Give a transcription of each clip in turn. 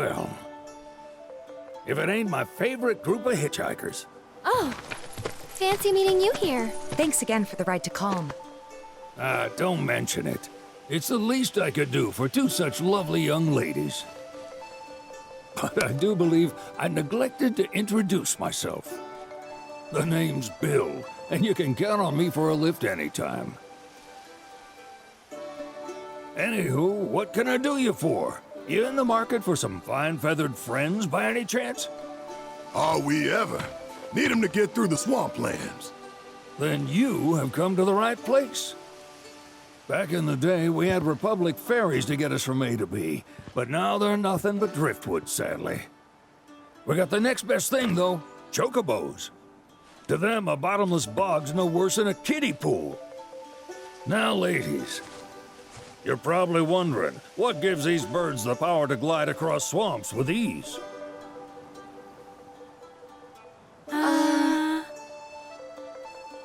Well, if it ain't my favorite group of hitchhikers. Oh, fancy meeting you here. Thanks again for the ride to Calm. Don't mention it. It's the least I could do for two such lovely young ladies. But I do believe I neglected to introduce myself. The name's Bill, and you can count on me for a lift anytime. Anywho, what can I do you for? You in the market for some fine-feathered friends by any chance? Are we ever? Need 'em to get through the swamplands. Then you have come to the right place. Back in the day, we had Republic ferries to get us from A to B, but now they're nothing but driftwood, sadly. We got the next best thing, though, Chocobos. To them, a bottomless bog's no worse than a kiddie pool. Now, ladies, you're probably wondering, what gives these birds the power to glide across swamps with ease?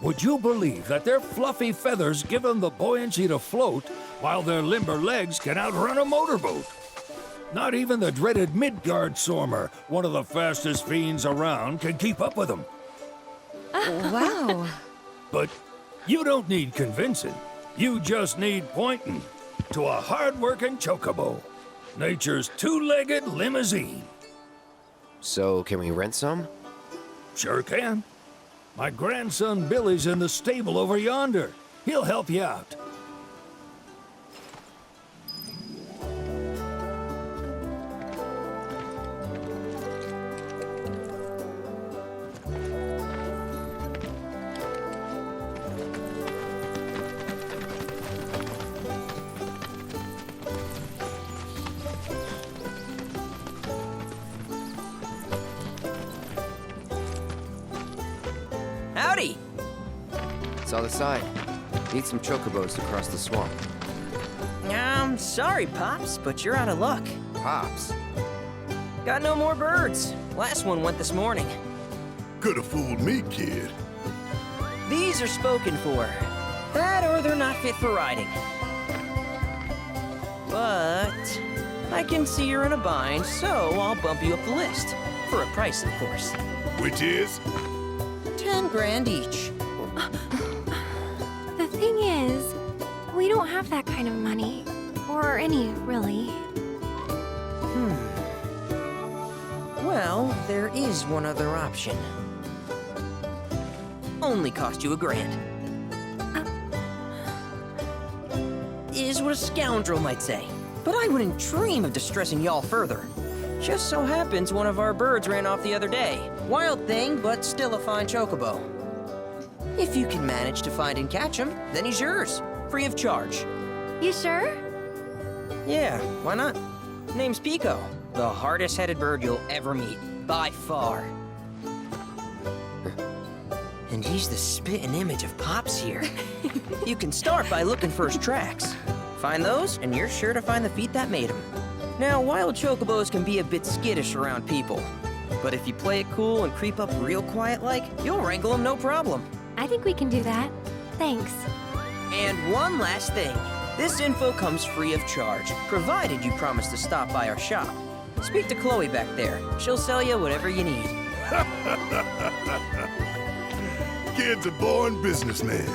Would you believe that their fluffy feathers give them the buoyancy to float, while their limber legs can outrun a motorboat? Not even the dreaded Midgard Sormer, one of the fastest fiends around, can keep up with them. Wow. But you don't need convincing. You just need pointing to a hard-working chocobo. Nature's two-legged limousine. So, can we rent some? Sure can. My grandson Billy's in the stable over yonder. He'll help you out. Howdy! Saw the sign. Need some chocobos to cross the swamp. I'm sorry, Pops, but you're out of luck. Pops. Got no more birds. Last one went this morning. Could've fooled me, kid. These are spoken for. That or they're not fit for riding. But I can see you're in a bind, so I'll bump you up the list. For a price, of course. Which is? 10 grand each. The thing is, we don't have that kind of money. Or any, really. Well, there is one other option. Only cost you $1,000. Is what a scoundrel might say. But I wouldn't dream of distressing y'all further. Just so happens one of our birds ran off the other day. Wild thing, but still a fine chocobo. If you can manage to find and catch him, then he's yours. Free of charge. You sure? Yeah, why not? Name's Pico. The hardest-headed bird you'll ever meet. By far. And he's the spitting image of Pops here. You can start by looking for his tracks. Find those, and you're sure to find the feet that made him. Now, wild chocobos can be a bit skittish around people. But if you play it cool and creep up real quiet-like, you'll wrangle them no problem. I think we can do that. Thanks. And one last thing. This info comes free of charge, provided you promise to stop by our shop. Speak to Chloe back there. She'll sell you whatever you need. Kid's a born businessman.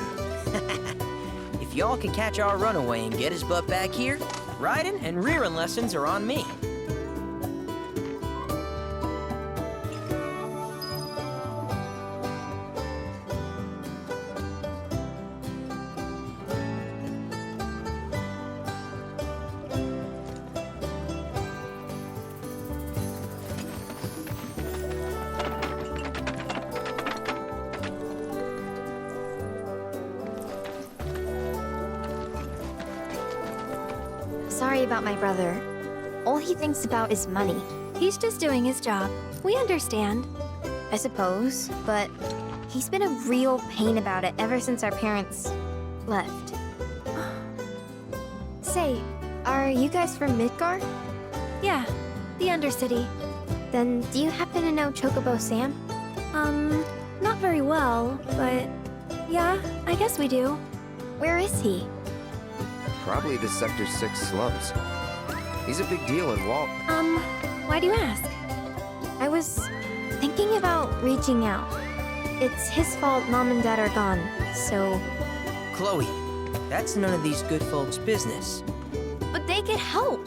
If y'all can catch our runaway and get his butt back here, riding and rearing lessons are on me. Sorry about my brother. All he thinks about is money. He's just doing his job. We understand. I suppose, but he's been a real pain about it ever since our parents left. Say, are you guys from Midgard? Yeah, the Undercity. Then do you happen to know Chocobo Sam? Not very well, but yeah, I guess we do. Where is he? Probably the Sector 6 slums. He's a big deal in Walt. Why do you ask? I was thinking about reaching out. It's his fault Mom and Dad are gone, so... Chloe, that's none of these good folks' business. But they could help.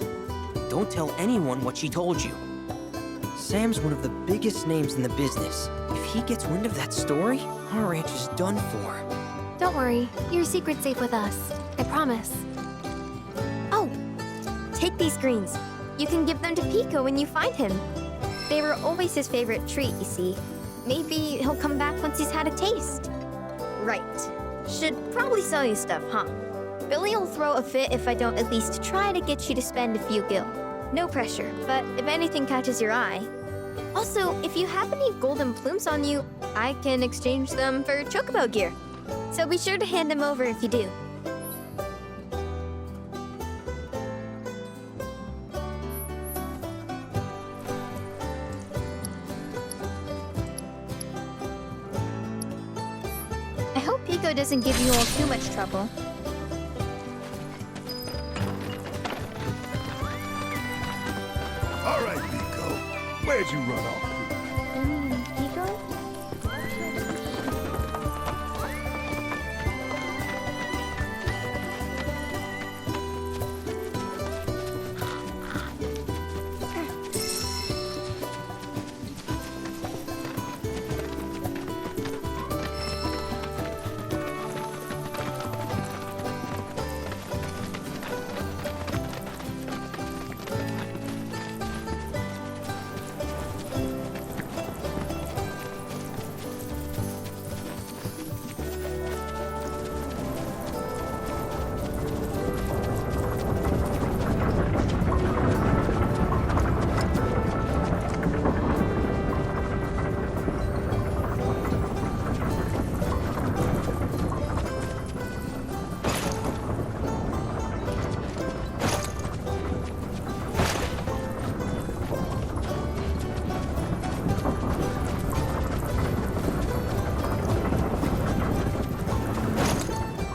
Don't tell anyone what she told you. Sam's one of the biggest names in the business. If he gets wind of that story, our ranch is done for. Don't worry, your secret's safe with us. I promise. Oh, take these greens. You can give them to Pico when you find him. They were always his favorite treat, you see. Maybe he'll come back once he's had a taste. Right. Should probably sell you stuff, huh? Billy'll throw a fit if I don't at least try to get you to spend a few gil. No pressure, but if anything catches your eye. Also, if you have any golden plumes on you, I can exchange them for Chocobo gear. So be sure to hand them over if you do. I hope Pico doesn't give you all too much trouble. All right, Pico. Where'd you run off to? Pico?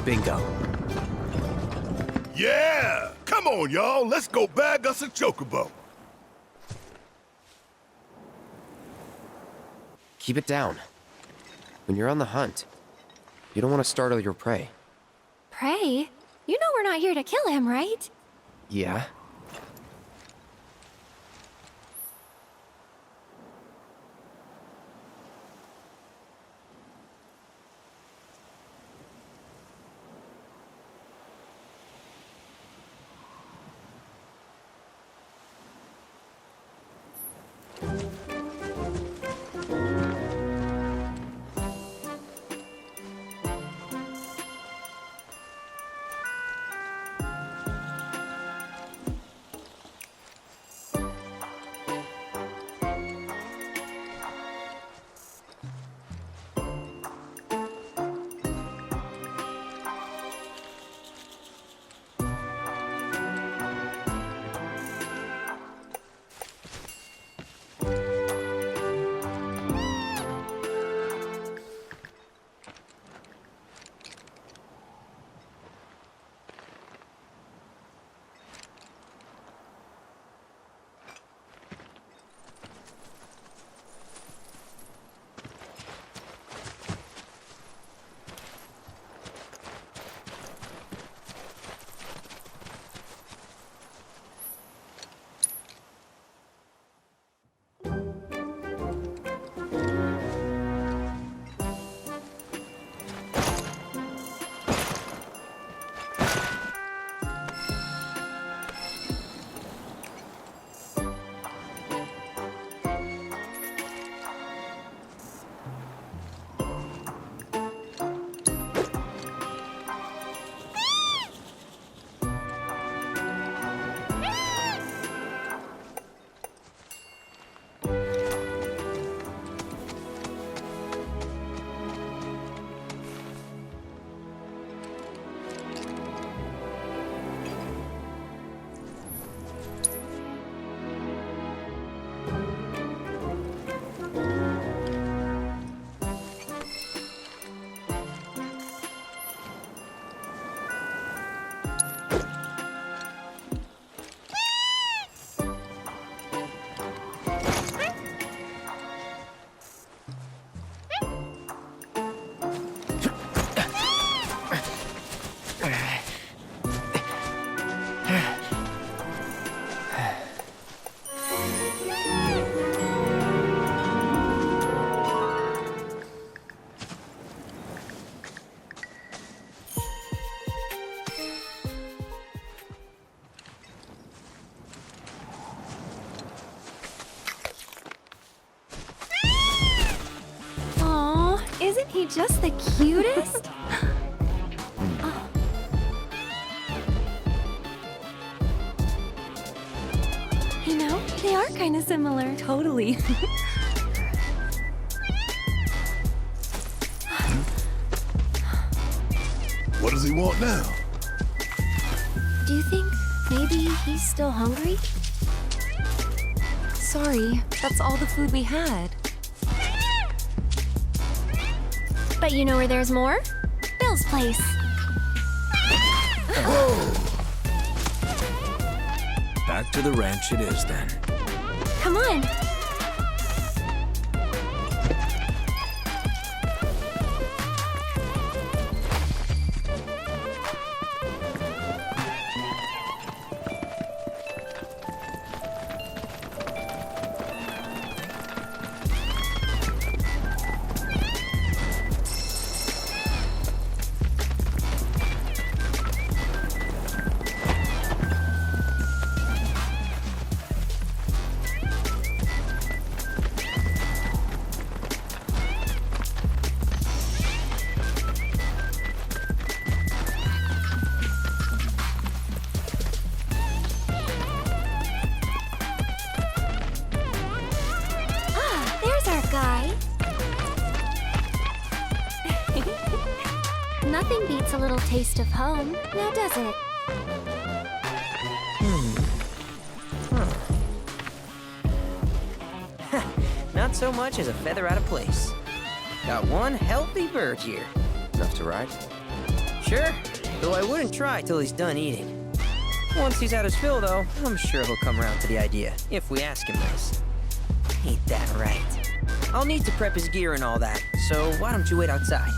Bingo. Yeah! Come on, y'all. Let's go bag us a chocobo. Keep it down. When you're on the hunt, you don't want to startle your prey. Pray? You know we're not here to kill him, right? Yeah? he just the cutest? Oh. You know, they are kind of similar. Totally. What does he want now? Do you think maybe he's still hungry? Sorry, that's all the food we had. But you know where there's more? Bill's place. Back to the ranch it is then. Come on. Guy. Nothing beats a little taste of home, now does it? Not so much as a feather out of place. Got one healthy bird here. Enough to ride? Sure, though I wouldn't try till he's done eating. Once he's had his fill, though, I'm sure he'll come around to the idea, if we ask him this. Ain't that right? I'll need to prep his gear and all that, so why don't you wait outside?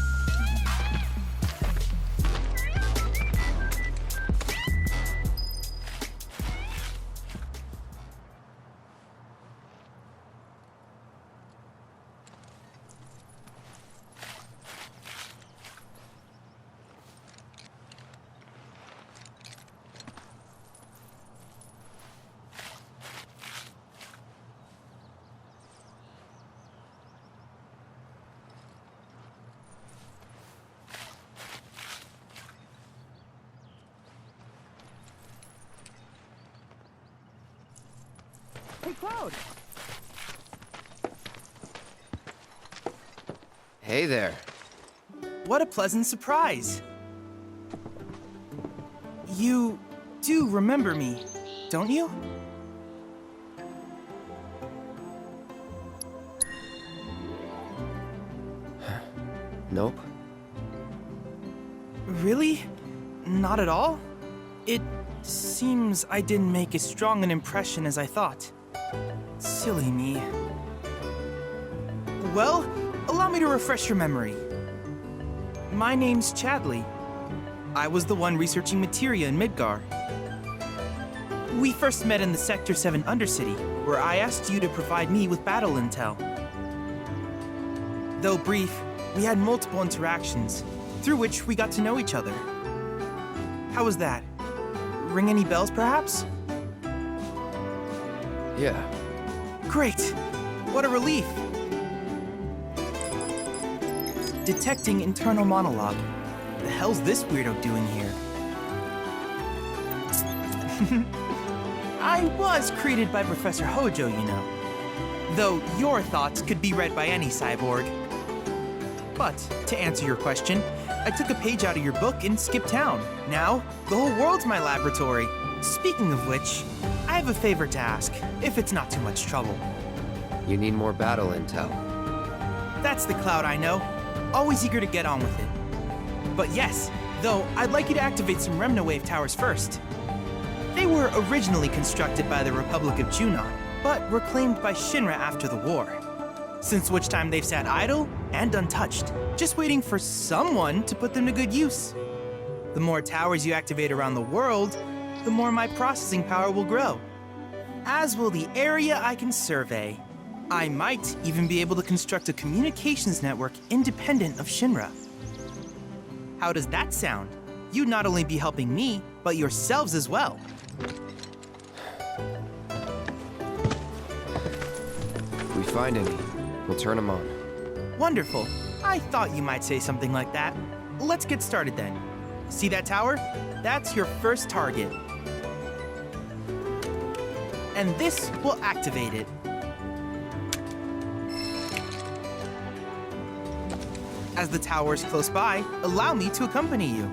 Hey, Cloud! Hey there. What a pleasant surprise! You do remember me, don't you? Nope. Really? Not at all? It seems I didn't make as strong an impression as I thought. Silly me. Well, allow me to refresh your memory. My name's Chadley. I was the one researching materia in Midgar. We first met in the Sector 7 Undercity, where I asked you to provide me with battle intel. Though brief, we had multiple interactions, through which we got to know each other. How was that? Ring any bells, perhaps? Yeah. Great! What a relief! Detecting internal monologue. The hell's this weirdo doing here? I was created by Professor Hojo, you know. Though your thoughts could be read by any cyborg. But, to answer your question, I took a page out of your book and skipped town. Now, the whole world's my laboratory. Speaking of which, I have a favor to ask, if it's not too much trouble. You need more battle intel. That's the Cloud I know. Always eager to get on with it. But yes, though I'd like you to activate some Remnawave towers first. They were originally constructed by the Republic of Junon, but reclaimed by Shinra after the war. Since which time they've sat idle and untouched, just waiting for someone to put them to good use. The more towers you activate around the world, the more my processing power will grow. As will the area I can survey. I might even be able to construct a communications network independent of Shinra. How does that sound? You'd not only be helping me, but yourselves as well. If we find any, we'll turn them on. Wonderful. I thought you might say something like that. Let's get started then. See that tower? That's your first target. And this will activate it. As the tower is close by, allow me to accompany you.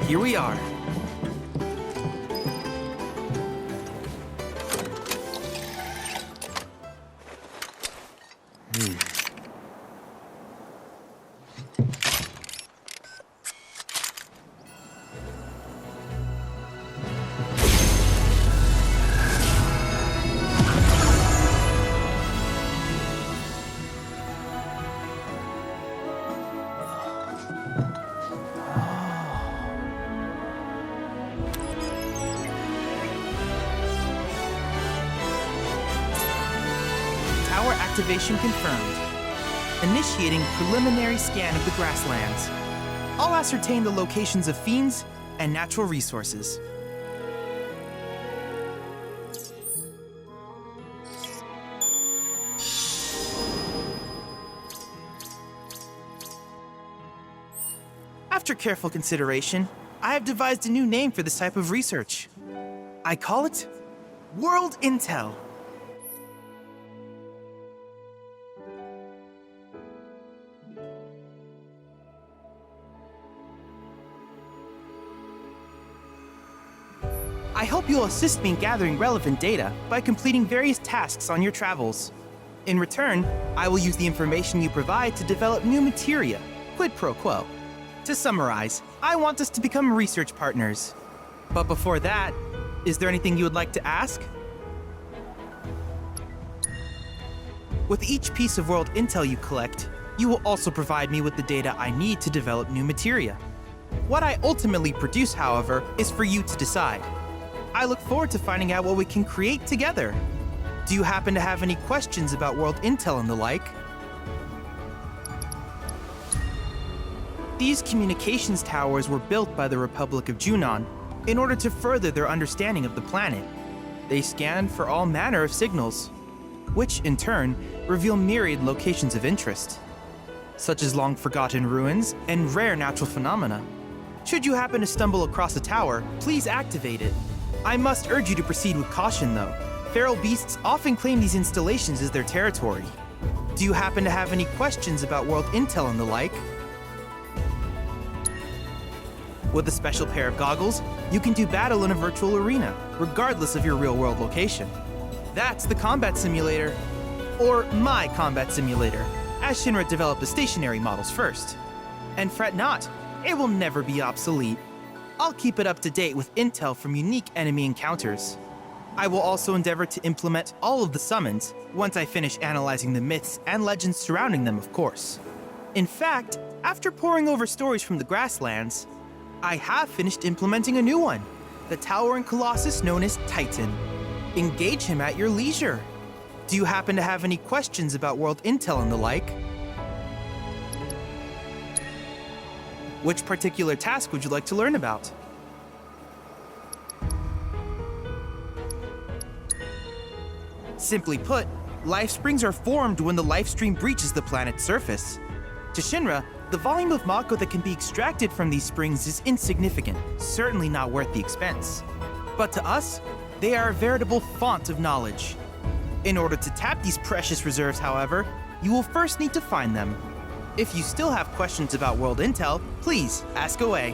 Here we are. Tower activation confirmed. Initiating preliminary scan of the grasslands. I'll ascertain the locations of fiends and natural resources. After careful consideration, I have devised a new name for this type of research. I call it World Intel. I hope you'll assist me in gathering relevant data by completing various tasks on your travels. In return, I will use the information you provide to develop new materia, quid pro quo. To summarize, I want us to become research partners. But before that, is there anything you would like to ask? With each piece of world intel you collect, you will also provide me with the data I need to develop new materia. What I ultimately produce, however, is for you to decide. I look forward to finding out what we can create together. Do you happen to have any questions about world intel and the like? These communications towers were built by the Republic of Junon in order to further their understanding of the planet. They scan for all manner of signals, which in turn reveal myriad locations of interest, such as long-forgotten ruins and rare natural phenomena. Should you happen to stumble across a tower, please activate it. I must urge you to proceed with caution, though. Feral beasts often claim these installations as their territory. Do you happen to have any questions about world intel and the like? With a special pair of goggles, you can do battle in a virtual arena, regardless of your real-world location. That's the combat simulator. Or my combat simulator, as Shinra developed the stationary models first. And fret not, it will never be obsolete. I'll keep it up to date with intel from unique enemy encounters. I will also endeavor to implement all of the summons once I finish analyzing the myths and legends surrounding them, of course. In fact, after poring over stories from the grasslands, I have finished implementing a new one, the towering colossus known as Titan. Engage him at your leisure. Do you happen to have any questions about world intel and the like? Which particular task would you like to learn about? Simply put, life springs are formed when the life stream breaches the planet's surface. To Shinra, the volume of Mako that can be extracted from these springs is insignificant, certainly not worth the expense. But to us, they are a veritable font of knowledge. In order to tap these precious reserves, however, you will first need to find them. If you still have questions about world intel, please ask away.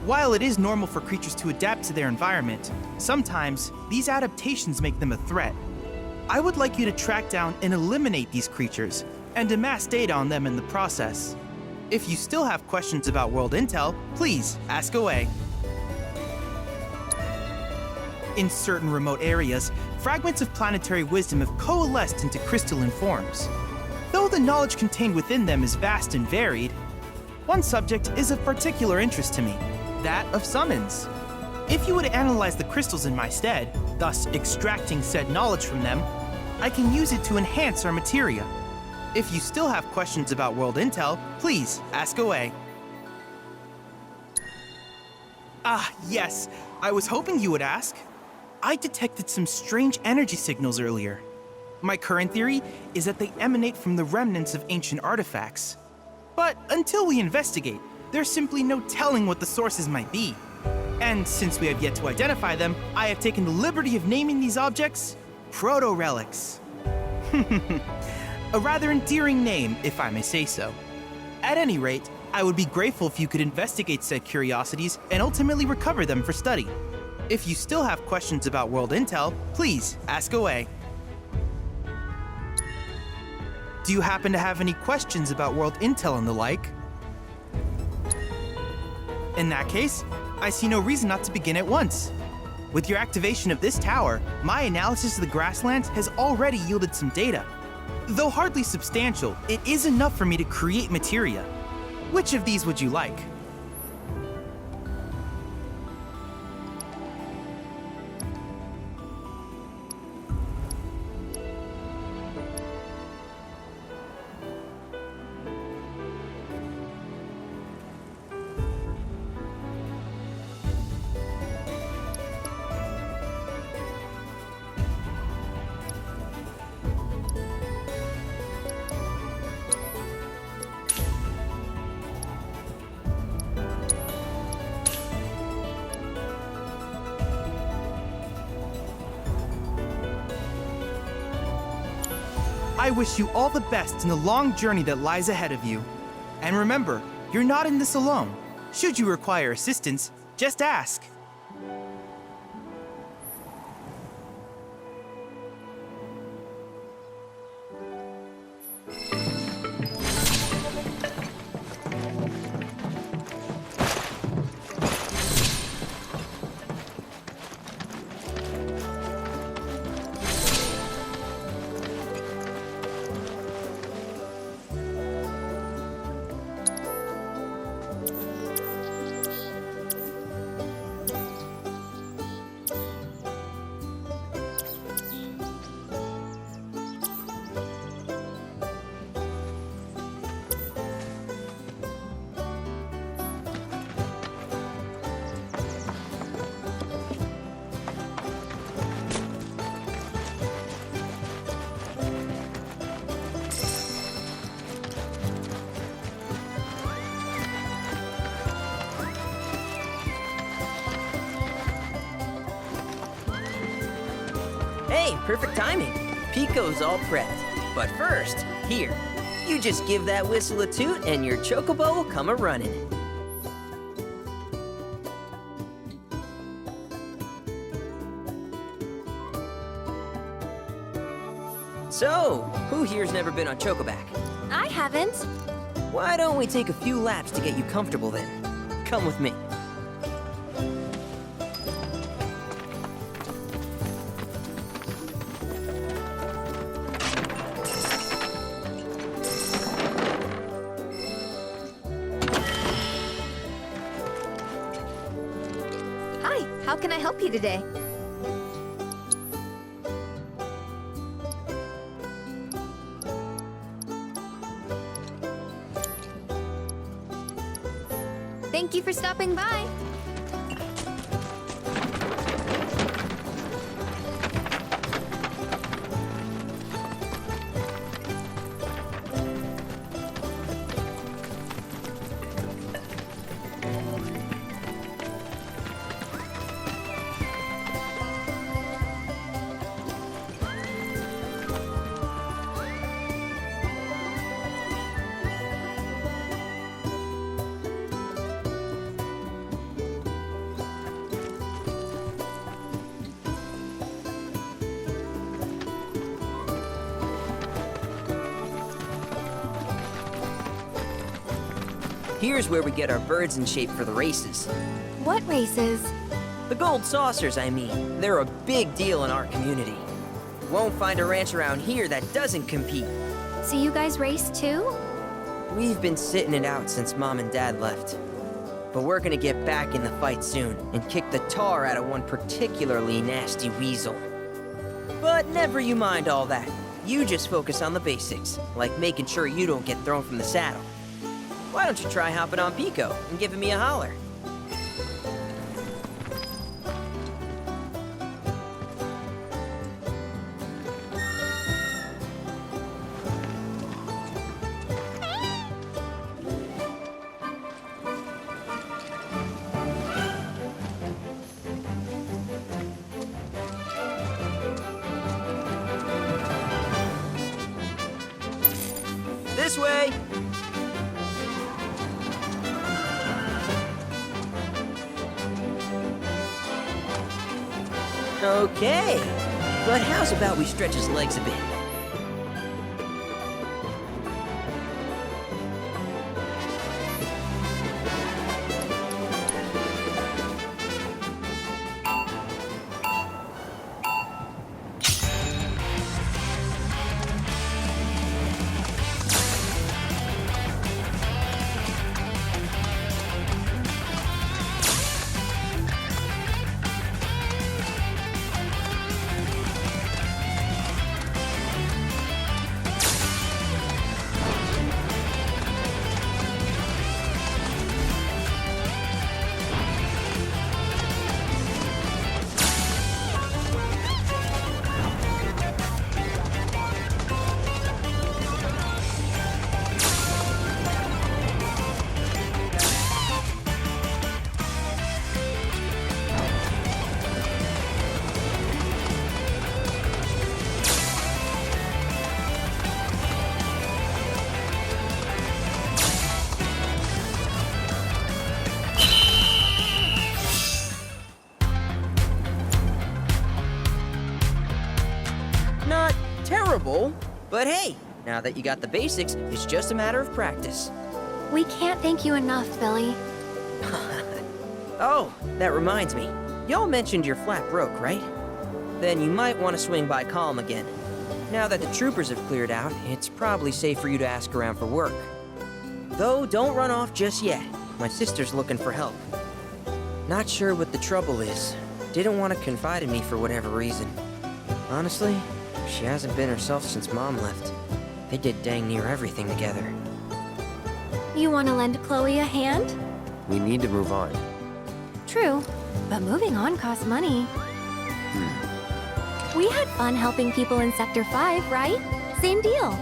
While it is normal for creatures to adapt to their environment, sometimes these adaptations make them a threat. I would like you to track down and eliminate these creatures, and amass data on them in the process. If you still have questions about world intel, please ask away. In certain remote areas, fragments of planetary wisdom have coalesced into crystalline forms. Though the knowledge contained within them is vast and varied, one subject is of particular interest to me, that of summons. If you would analyze the crystals in my stead, thus extracting said knowledge from them, I can use it to enhance our materia. If you still have questions about world intel, please ask away. Ah, yes, I was hoping you would ask. I detected some strange energy signals earlier. My current theory is that they emanate from the remnants of ancient artifacts. But until we investigate, there's simply no telling what the sources might be. And since we have yet to identify them, I have taken the liberty of naming these objects proto-relics. A rather endearing name, if I may say so. At any rate, I would be grateful if you could investigate said curiosities and ultimately recover them for study. If you still have questions about world intel, please ask away. Do you happen to have any questions about world intel and the like? In that case, I see no reason not to begin at once. With your activation of this tower, my analysis of the grasslands has already yielded some data. Though hardly substantial, it is enough for me to create materia. Which of these would you like? I wish you all the best in the long journey that lies ahead of you. And remember, you're not in this alone. Should you require assistance, just ask. Hey, perfect timing. Pico's all prepped. But first, here, you just give that whistle a toot and your Chocobo will come a-running. So, who here's never been on Chocoback? I haven't. Why don't we take a few laps to get you comfortable then? Come with me. Hi, how can I help you today? Thank you for stopping by. Here's where we get our birds in shape for the races. What races? The gold saucers, I mean. They're a big deal in our community. Won't find a ranch around here that doesn't compete. So you guys race too? We've been sitting it out since Mom and Dad left. but we're gonna get back in the fight soon and kick the tar out of one particularly nasty weasel. But never you mind all that. You just focus on the basics, like making sure you don't get thrown from the saddle. Why don't you try hopping on Pico and giving me a holler? This way! Okay, but how's about we stretch his legs a bit? Not terrible, but hey, now that you got the basics, it's just a matter of practice. We can't thank you enough, Billy. Oh, that reminds me. Y'all mentioned your flat broke, right? Then you might want to swing by Calm again. Now that the troopers have cleared out, it's probably safe for you to ask around for work. Though, don't run off just yet. My sister's looking for help. Not sure what the trouble is. Didn't want to confide in me for whatever reason. Honestly, she hasn't been herself since Mom left. They did dang near everything together. You want to lend Chloe a hand? We need to move on. True, but moving on costs money. We had fun helping people in Sector 5, right? Same deal.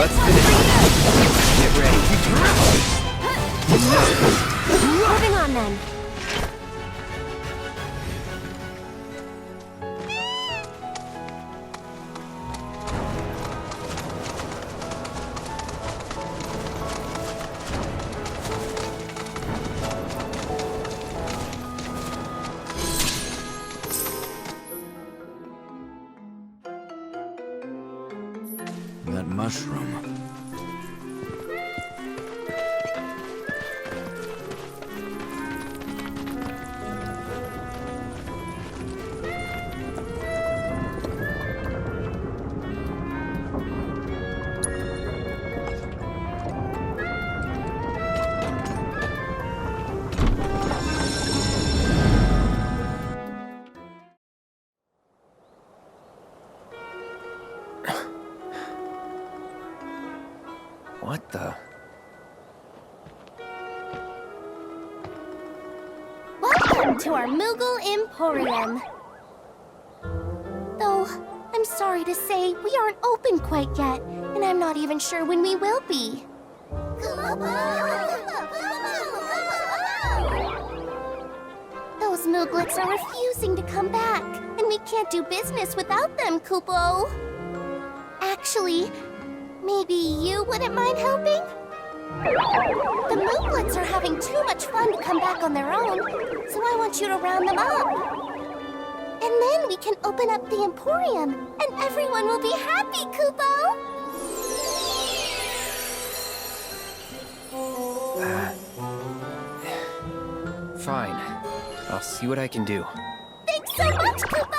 Let's finish it. Get ready. Moving on then. That mushroom. What the? Welcome to our Moogle Emporium. Though, I'm sorry to say, we aren't open quite yet, and I'm not even sure when we will be. Those Mooglets are refusing to come back, and we can't do business without them, Kupo. Actually, maybe you wouldn't mind helping? The Mooglets are having too much fun to come back on their own, so I want you to round them up. And then we can open up the Emporium, and everyone will be happy, Kupo! Fine. I'll see what I can do. Thanks so much, Kupo!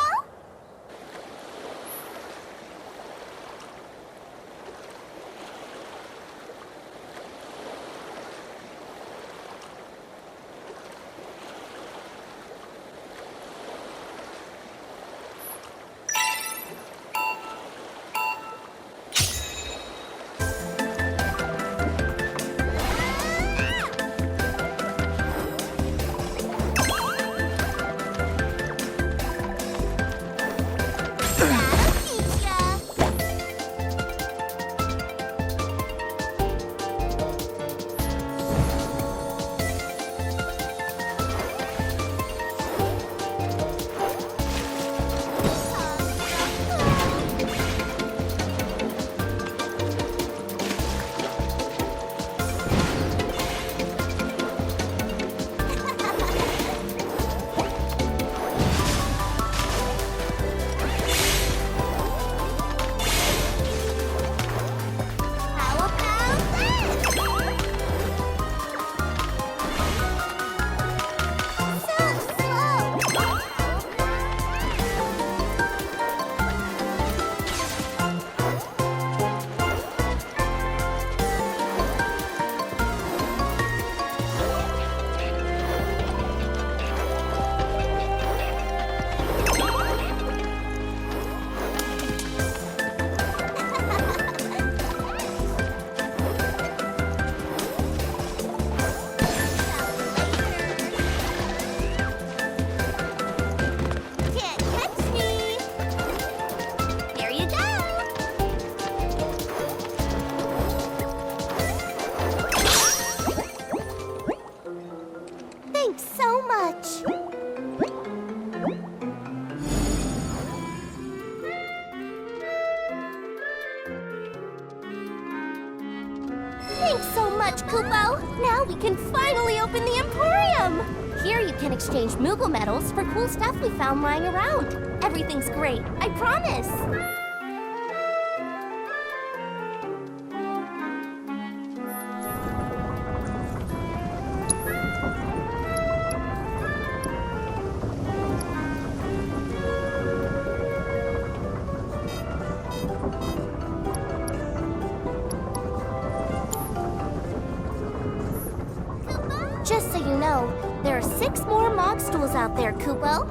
Thanks so much, Kupo! Now we can finally open the Emporium! Here you can exchange Moogle medals for cool stuff we found lying around. Everything's great, I promise! Just so you know, there are 6 more Mog stools out there, Kupo.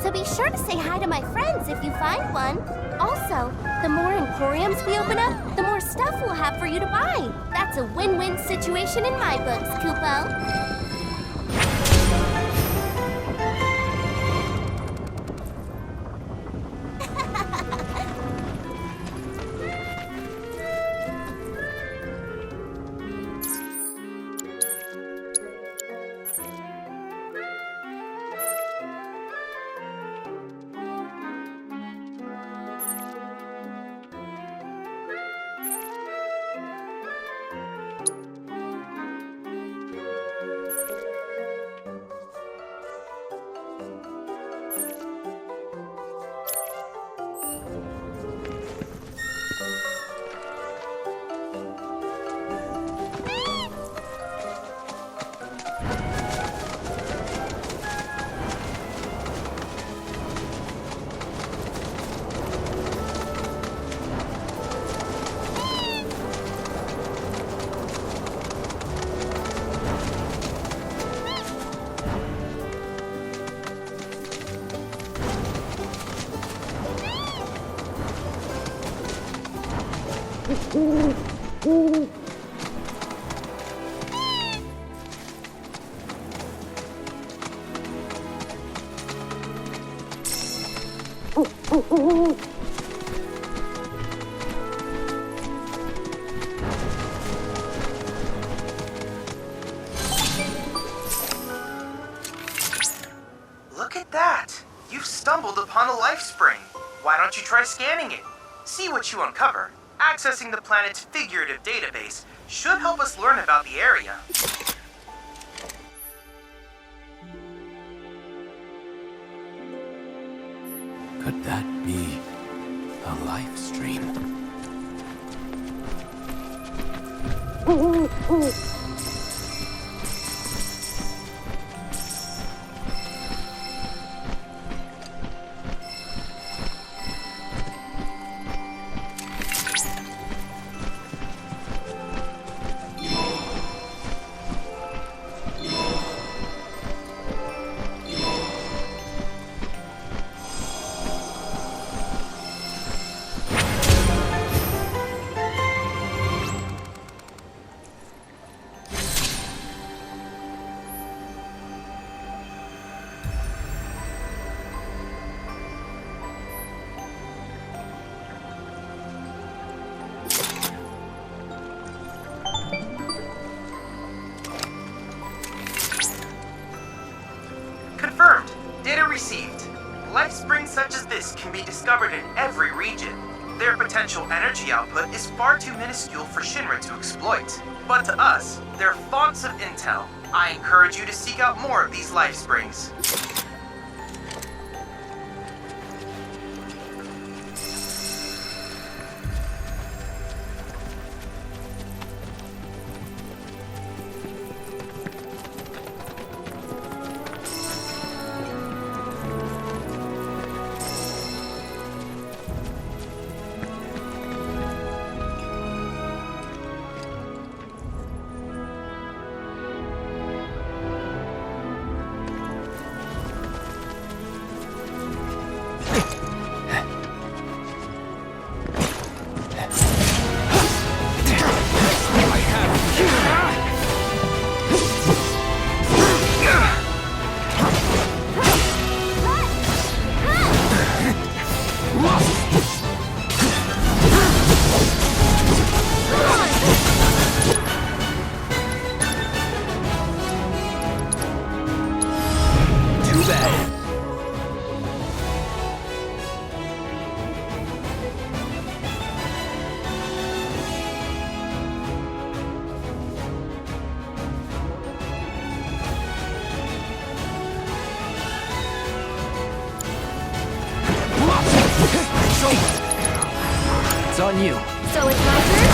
So be sure to say hi to my friends if you find one. Also, the more Emporiums we open up, the more stuff we'll have for you to buy. That's a win-win situation in my books, Kupo. Look at that! You've stumbled upon a life spring. Why don't you try scanning it? See what you uncover. Accessing the planet's figurative database should help us learn about the area. Could that be a life stream? Confirmed. Data received. Life springs such as this can be discovered in every region. Their potential energy output is far too minuscule for Shinra to exploit. But to us, they're fonts of intel. I encourage you to seek out more of these life springs. It's on you. So it's my turn?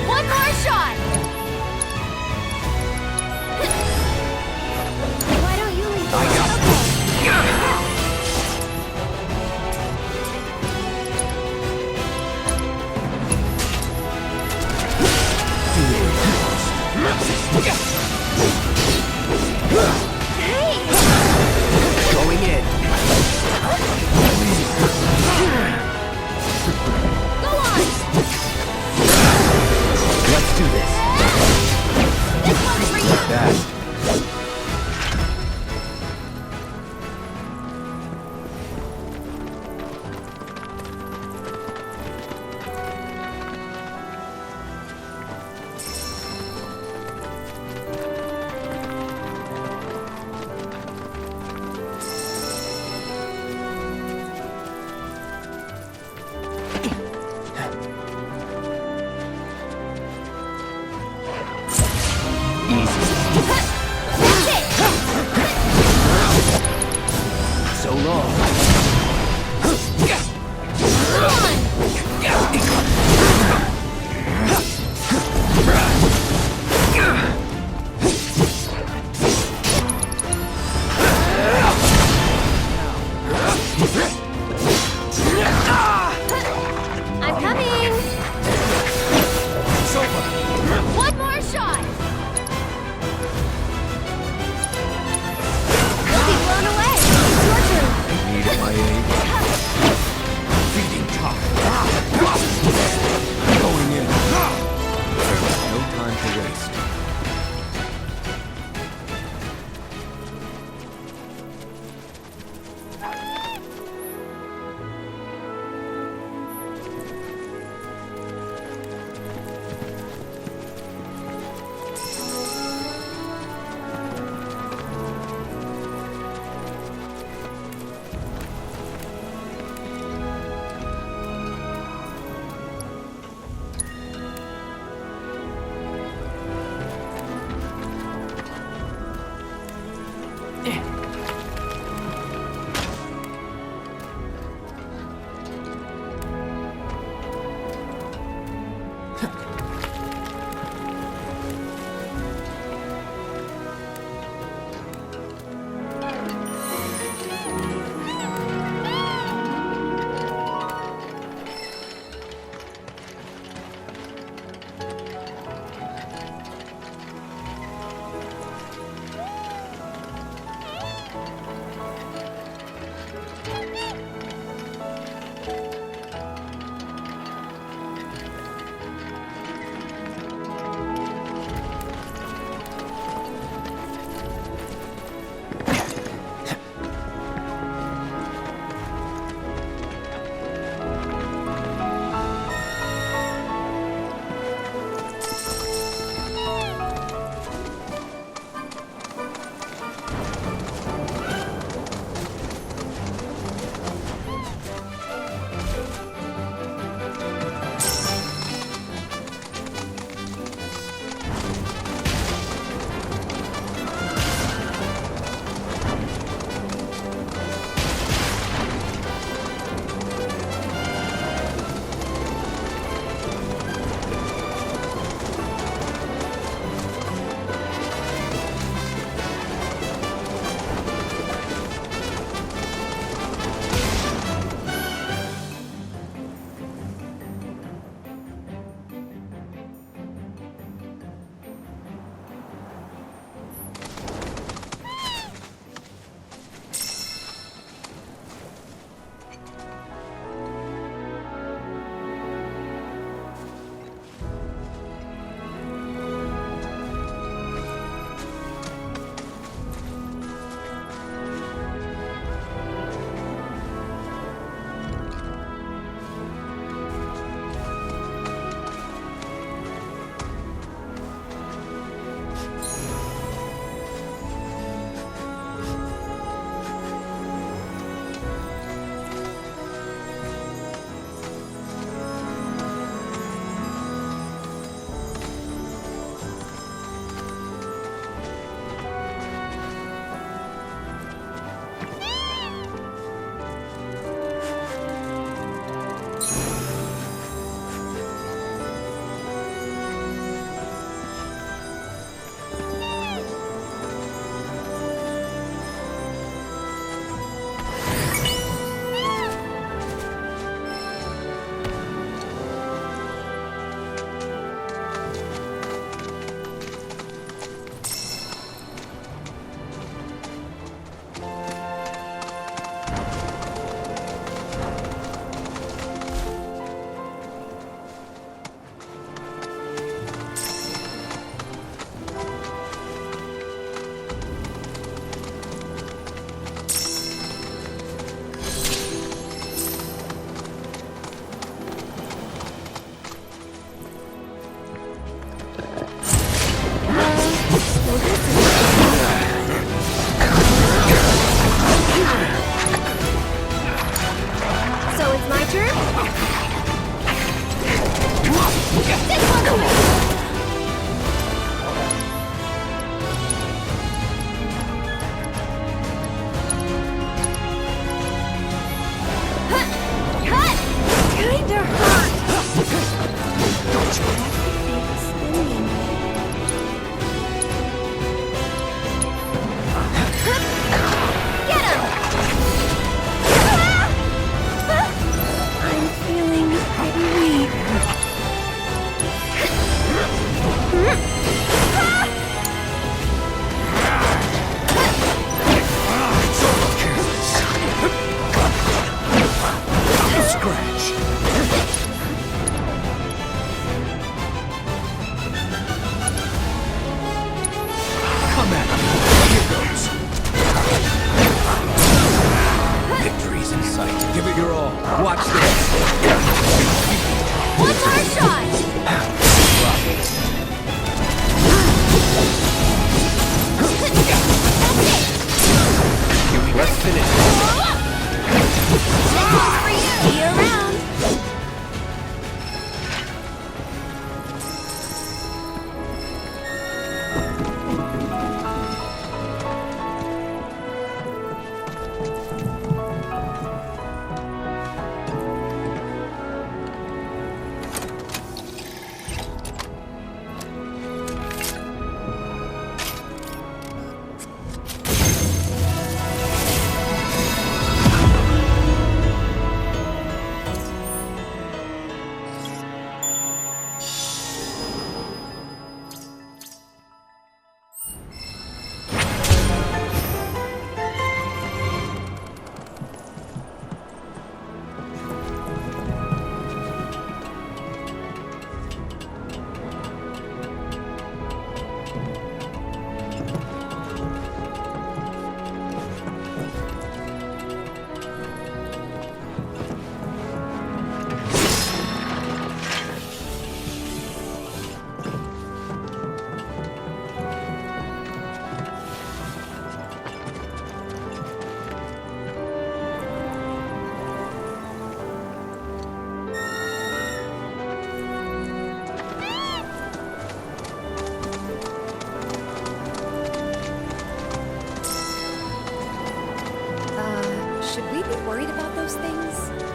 One more shot! Why don't you leave? I got Going in.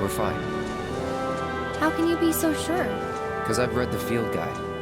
We're fine. How can you be so sure? Because I've read the field guide.